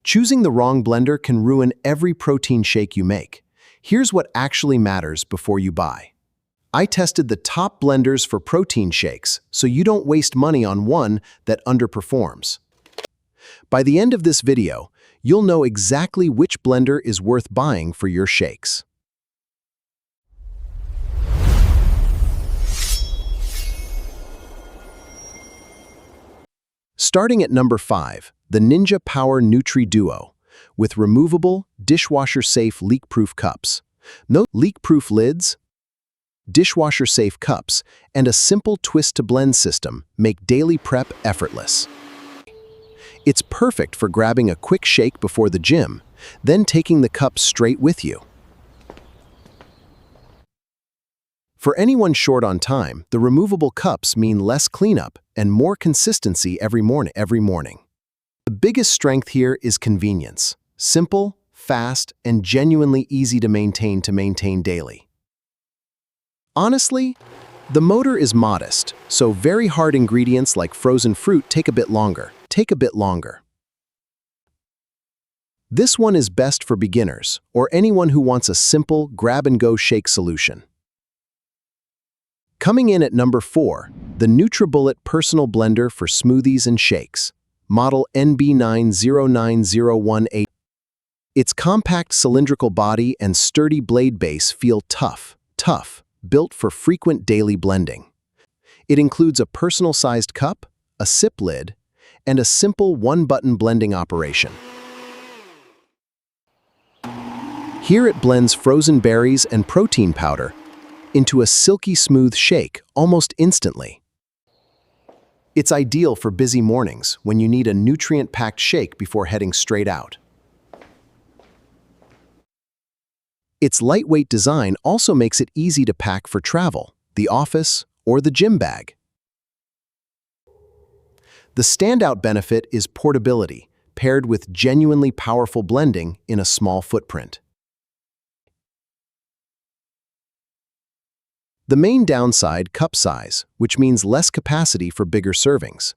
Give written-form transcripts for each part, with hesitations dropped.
Choosing the wrong blender can ruin every protein shake you make. Here's what actually matters before you buy. I tested the top blenders for protein shakes, so you don't waste money on one that underperforms. By the end of this video, you'll know exactly which blender is worth buying for your shakes. Starting at number 5, the Ninja Power Nutri Duo, with removable, dishwasher-safe leak-proof cups. No leak-proof lids, dishwasher-safe cups, and a simple twist-to-blend system make daily prep effortless. It's perfect for grabbing a quick shake before the gym, then taking the cup straight with you. For anyone short on time, the removable cups mean less cleanup and more consistency every morning. The biggest strength here is convenience. Simple, fast, and genuinely easy to maintain daily. Honestly, the motor is modest, so very hard ingredients like frozen fruit take a bit longer. This one is best for beginners or anyone who wants a simple grab-and-go shake solution. Coming in at number 4, the NutriBullet Personal Blender for Smoothies and Shakes, model NB909018. Its compact cylindrical body and sturdy blade base feel tough, built for frequent daily blending. It includes a personal-sized cup, a sip lid, and a simple one-button blending operation. Here it blends frozen berries and protein powder into a silky smooth shake almost instantly. It's ideal for busy mornings when you need a nutrient-packed shake before heading straight out. Its lightweight design also makes it easy to pack for travel, the office, or the gym bag. The standout benefit is portability, paired with genuinely powerful blending in a small footprint. The main downside, cup size, which means less capacity for bigger servings.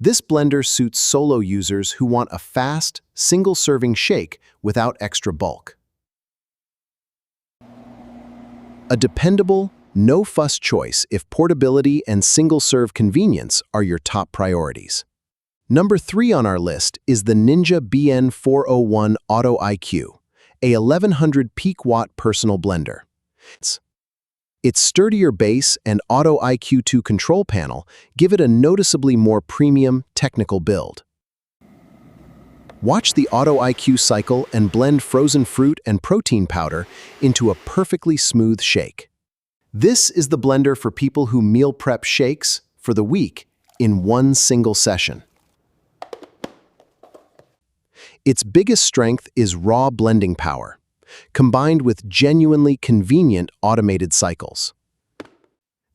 This blender suits solo users who want a fast, single-serving shake without extra bulk. A dependable, no-fuss choice if portability and single-serve convenience are your top priorities. Number 3 on our list is the Ninja BN401 Auto IQ, a 1100 peak watt personal blender. Its sturdier base and Auto IQ2 control panel give it a noticeably more premium, technical build. Watch the Auto IQ cycle and blend frozen fruit and protein powder into a perfectly smooth shake. This is the blender for people who meal prep shakes for the week in one single session. Its biggest strength is raw blending power, combined with genuinely convenient automated cycles.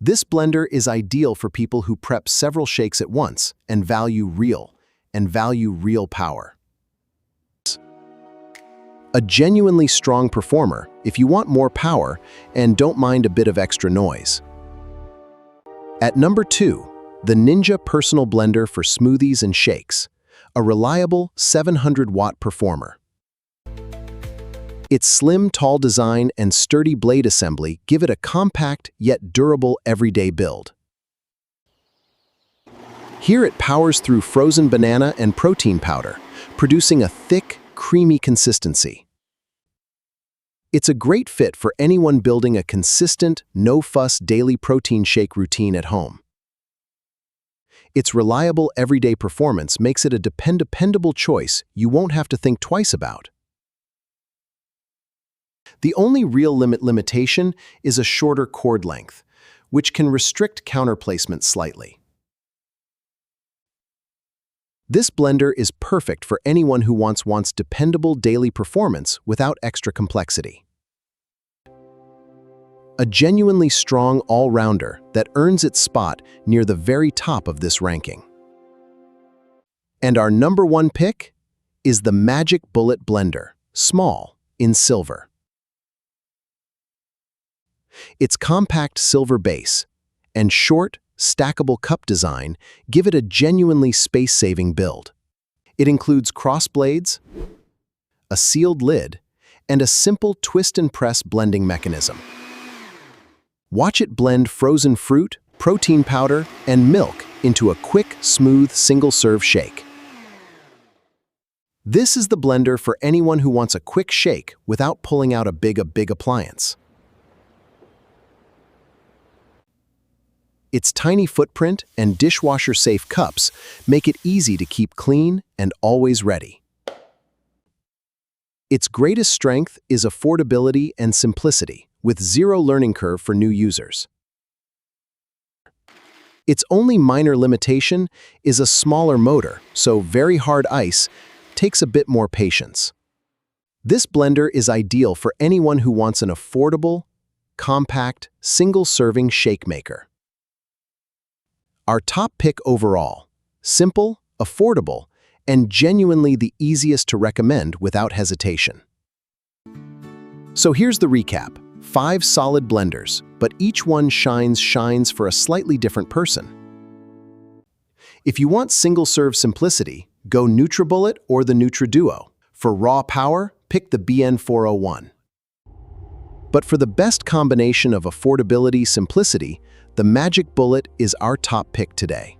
This blender is ideal for people who prep several shakes at once and value real power. A genuinely strong performer if you want more power and don't mind a bit of extra noise. At number 2, the Ninja Personal Blender for Smoothies and Shakes, a reliable 700-watt performer. Its slim, tall design and sturdy blade assembly give it a compact yet durable everyday build. Here it powers through frozen banana and protein powder, producing a thick, creamy consistency. It's a great fit for anyone building a consistent, no-fuss daily protein shake routine at home. Its reliable everyday performance makes it a dependable choice you won't have to think twice about. The only real limitation is a shorter cord length, which can restrict counter placement slightly. This blender is perfect for anyone who wants dependable daily performance without extra complexity. A genuinely strong all-rounder that earns its spot near the very top of this ranking. And our number 1 pick is the Magic Bullet Blender, small, in silver. Its compact silver base and short, stackable cup design give it a genuinely space-saving build. It includes cross blades, a sealed lid, and a simple twist and press blending mechanism. Watch it blend frozen fruit, protein powder, and milk into a quick, smooth, single-serve shake. This is the blender for anyone who wants a quick shake without pulling out a big appliance. Its tiny footprint and dishwasher-safe cups make it easy to keep clean and always ready. Its greatest strength is affordability and simplicity, with zero learning curve for new users. Its only minor limitation is a smaller motor, so very hard ice takes a bit more patience. This blender is ideal for anyone who wants an affordable, compact, single-serving shake maker. Our top pick overall: simple, affordable, and genuinely the easiest to recommend without hesitation. So here's the recap: 5 solid blenders, but each one shines for a slightly different person. If you want single-serve simplicity, go NutriBullet or the NutriDuo. For raw power, pick the BN401. But for the best combination of affordability, simplicity, the Magic Bullet is our top pick today.